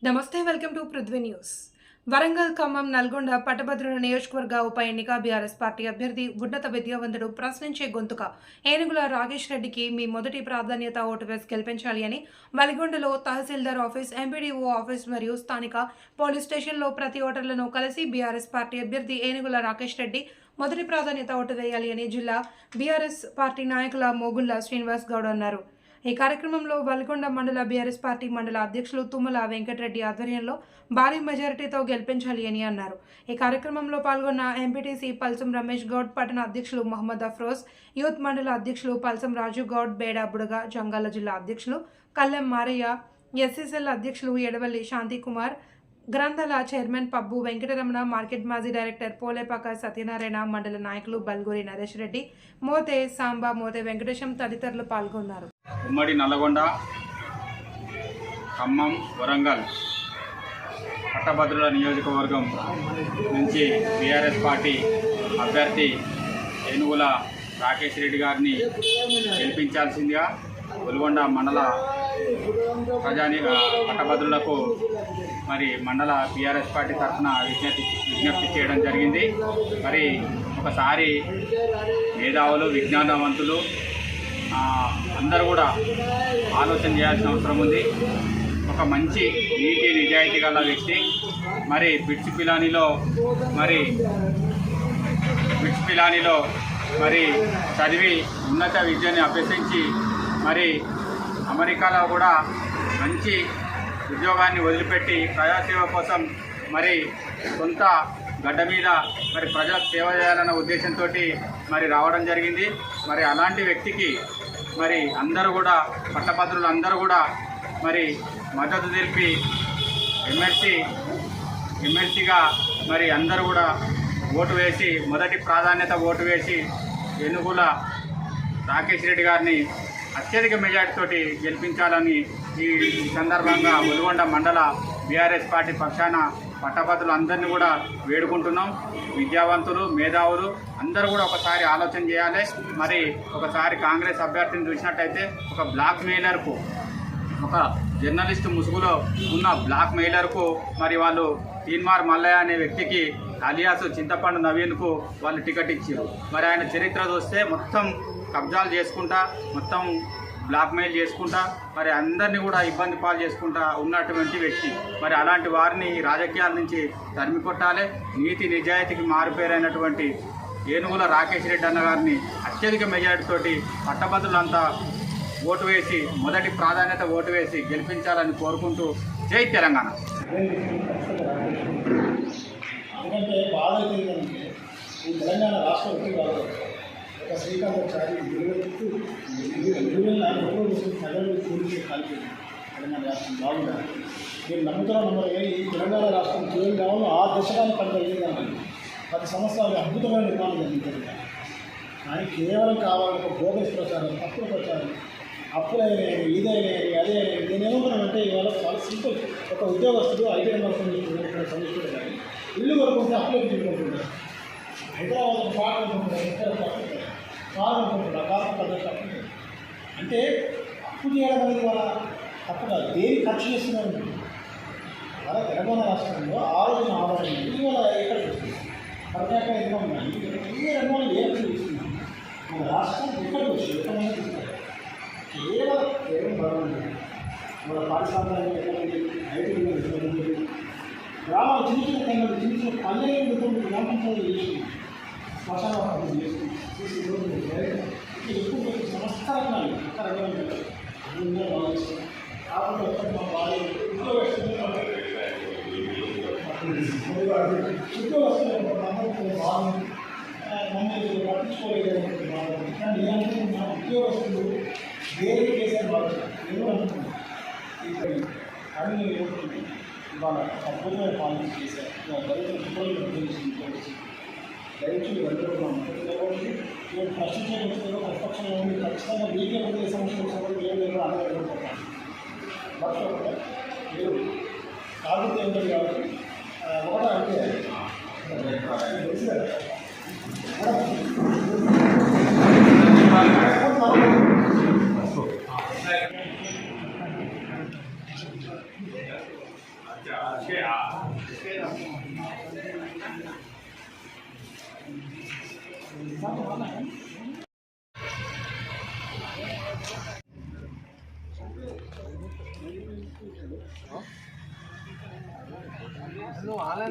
నమస్తే welcome to Prithvi news. Warangal, Khammam, Nalgonda పట్టభద్రుల నియోజకవర్గ ఉప ఎన్నిక బీఆర్ఎస్ పార్టీ అభ్యర్థి ఉన్నత విద్యావంతుడు ప్రశ్నించే గొంతుక ఏనుగుల రాకేష్ రెడ్డికి మీ మొదటి ప్రాధాన్యత ఓటు వేసి గెలిపించాలి అని వలిగొండలో తహసీల్దార్ ఆఫీస్, ఎంపీడీఓ ఆఫీస్ మరియు స్థానిక పోలీస్ స్టేషన్లో ప్రతి ఓటర్లను కలిసి బీఆర్ఎస్ పార్టీ అభ్యర్థి ఏనుగుల రాకేష్ రెడ్డి మొదటి ప్రాధాన్యత ఓటు వేయాలి అని జిల్లా బీఆర్ఎస్ పార్టీ నాయకుల మోగుళ్ల శ్రీనివాస్ గౌడ్ అన్నారు. ఈ కార్యక్రమంలో వల్గొండ మండల బీఆర్ఎస్ పార్టీ మండల అధ్యక్షులు తుమ్మల వెంకటరెడ్డి ఆధ్వర్యంలో భారీ మెజారిటీతో గెలిపించాలి అని అన్నారు. ఈ కార్యక్రమంలో పాల్గొన్న ఎంపీటీసీ పల్సం రమేష్ గౌడ్, పట్టణ అధ్యక్షులు మహమ్మద్ అఫ్రోజ్, యూత్ మండల అధ్యక్షులు పల్సం రాజు గౌడ్, బేడా బుడగ, జంగాల జిల్లా అధ్యక్షులు కల్లెం మారయ్య, ఎస్ఎస్ఎల్ అధ్యక్షులు ఎడవల్లి శాంతికుమార్, గ్రంథాల చైర్మన్ పబ్బు వెంకటరమణ, మార్కెట్ మాజీ డైరెక్టర్ పోలేపాక సత్యనారాయణ, మండల నాయకులు బల్గూరి నరేష్ రెడ్డి, మోతే సాంబా, మోతే వెంకటేశం తదితరులు పాల్గొన్నారు. ఉమ్మడి నల్లగొండ, ఖమ్మం, వరంగల్ పట్టభద్రుల నియోజకవర్గం నుంచి బీఆర్ఎస్ పార్టీ అభ్యర్థి ఏనుగుల రాకేష్ రెడ్డి గారిని గెలిపించాల్సిందిగా వెలుగొండ మండల పట్టభద్రులకు మరి మండల బీఆర్ఎస్ పార్టీ తరఫున విజ్ఞప్తి చేయడం జరిగింది. మరి ఒకసారి మేధావులు, విజ్ఞానవంతులు అందరూ కూడా ఆలోచన చేయాల్సిన అవసరం ఉంది. ఒక మంచి నీతి నిజాయితీ గల వ్యక్తి మరి బిట్స్ పిలానీలో మరి చదివి ఉన్నత విద్యని అభ్యసించి మరి అమెరికాలో కూడా మంచి ఉద్యోగాన్ని వదిలిపెట్టి ప్రజాసేవ కోసం మరి సొంత గడ్డ మీద మరి ప్రజలకు సేవ చేయాలన్న ఉద్దేశంతో మరి రావడం జరిగింది. మరి అలాంటి వ్యక్తికి మరి అందరూ కూడా పట్టభద్రులు అందరూ కూడా మరి మద్దతు తెలిపి ఎమ్మెల్సీగా మరి అందరూ కూడా ఓటు వేసి మొదటి ప్రాధాన్యత ఓటు వేసి ఏనుగుల రాకేష్ రెడ్డి గారిని అత్యధిక మెజార్టీతోటి గెలిపించాలని ఈ సందర్భంగా వెలుగొండ మండల బీఆర్ఎస్ పార్టీ పక్షాన పట్టభద్రులు అందరినీ కూడా వేడుకుంటున్నాం. విద్యావంతులు, మేధావులు అందరూ కూడా ఒకసారి ఆలోచన చేయాలి. మరి ఒకసారి కాంగ్రెస్ అభ్యర్థిని చూసినట్టయితే ఒక బ్లాక్ మెయిలర్కు, ఒక జర్నలిస్టు ముసుగులో ఉన్న బ్లాక్ మెయిలర్కు మరి వాళ్ళు తీన్మార్ మల్లయ్య అనే వ్యక్తికి అలియాసు చింతపండు నవీన్కు వాళ్ళు టికెట్ ఇచ్చారు. మరి ఆయన చరిత్ర చూస్తే మొత్తం కబ్జాలు చేసుకుంటా, మొత్తం బ్లాక్మెయిల్ చేసుకుంటా, మరి అందరినీ కూడా ఇబ్బంది పాలు చేసుకుంటా ఉన్నటువంటి వ్యక్తి. మరి అలాంటి వారిని రాజకీయాల నుంచి తరిమి కొట్టాలి. నీతి నిజాయితీకి మారిపోయినటువంటి ఏనుగుల రాకేష్ రెడ్డి అన్న గారిని అత్యధిక మెజారిటీతోటి పట్టభద్రులంతా ఓటు వేసి మొదటి ప్రాధాన్యత ఓటు వేసి గెలిపించాలని కోరుకుంటూ జై తెలంగాణ. ఎందుకంటే బాధ ఏంటంటే ఈ తెలంగాణ రాష్ట్ర ఉద్యోగాలు ఒక శ్రీకాంతాచారి 2024 నగరంలో కూర్చొని కాలిపోయింది. తెలంగాణ రాష్ట్రం బాగుండాలి. నేను నమ్ముతున్న ఈ తెలంగాణ రాష్ట్రం ఏం కావాలో ఆ దశగానే పనిచేయాలి. 10 సంవత్సరాలు అద్భుతమైన నిర్మాణం జరిగింది. కానీ కేవలం కావాలంటే బోగస్ ప్రచారం, తప్పుడు ప్రచారం, అప్పులైనా ఇదైనా అదే నేనేమనుకున్నానంటే ఇవాళ చాలా సింపుల్. ఒక ఉద్యోగస్తుడు ఐటీ రంగం ఇక్కడ చదువుకుంటాడు, కానీ ఇల్లు కొనుక్కుంటే అప్పులు తీసుకుంటుంటారు. హైదరాబాద్ పాట అనుకుంటున్నారు, ఎక్కడ తప్పుంటారు, కారు అనుకుంటున్నారు, కారు తప్పుంటారు. అంటే అప్పు చేయడం అనేది వాళ్ళ తప్పు కాదు, దేని ఖర్చు చేస్తున్నారు. అలా తెలంగాణ రాష్ట్రంలో ఆలోచన ఆదాయం ఇవాళ ఎక్కడ వస్తుంది, ప్రత్యేక రంగం కానీ ఏ రంగంలో ఏ ఖర్చు చేస్తున్నాం. మన రాష్ట్రం ఎక్కడికి వచ్చి ఎక్కడైనా తీసుకుంటారు. కేవలం బాగుంది. మన పాఠశాలలో ఐటీ గ్రామాలు చిన్న చిన్న కన్నా చిన్న చిన్న పల్లెలు గ్రామ పంచాయతీ చేసి శ్మశానం చేసి ఎక్కువ సంస్థ రంగాలు ఒక్క రంగాలు అభివృద్ధిగా భావిస్తాం. కాకపోతే మా భార్య ఉద్యోగస్తులు బాగుంది, మమ్మల్ని పట్టించుకోలేదు బాగుంది. కానీ ఏమంటే మా ఉద్యోగస్తులు వేరే కేసులు బాగుంటారు. ఎవరు అనుకుంటున్నారు అన్ని ఇవాళ అద్భుతమైన పాలన చేశారు. దయచేసి వెళ్ళడం నేను ప్రశ్నించే ప్రతిపక్షంలో ఉండి ఖచ్చితంగా మీకే ఉండే సమస్యలు ఏం లేదు అనగలుగుతాను. మర్చిపోకుండా మీరు కాకపోతే ఏంటంటే కాబట్టి ఒకటా అంటే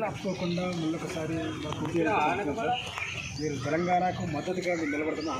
ఆపుకోకుండా మళ్ళొకసారి మీరు తెలంగాణకు మద్దతుగా మీరు నిలబడుతున్న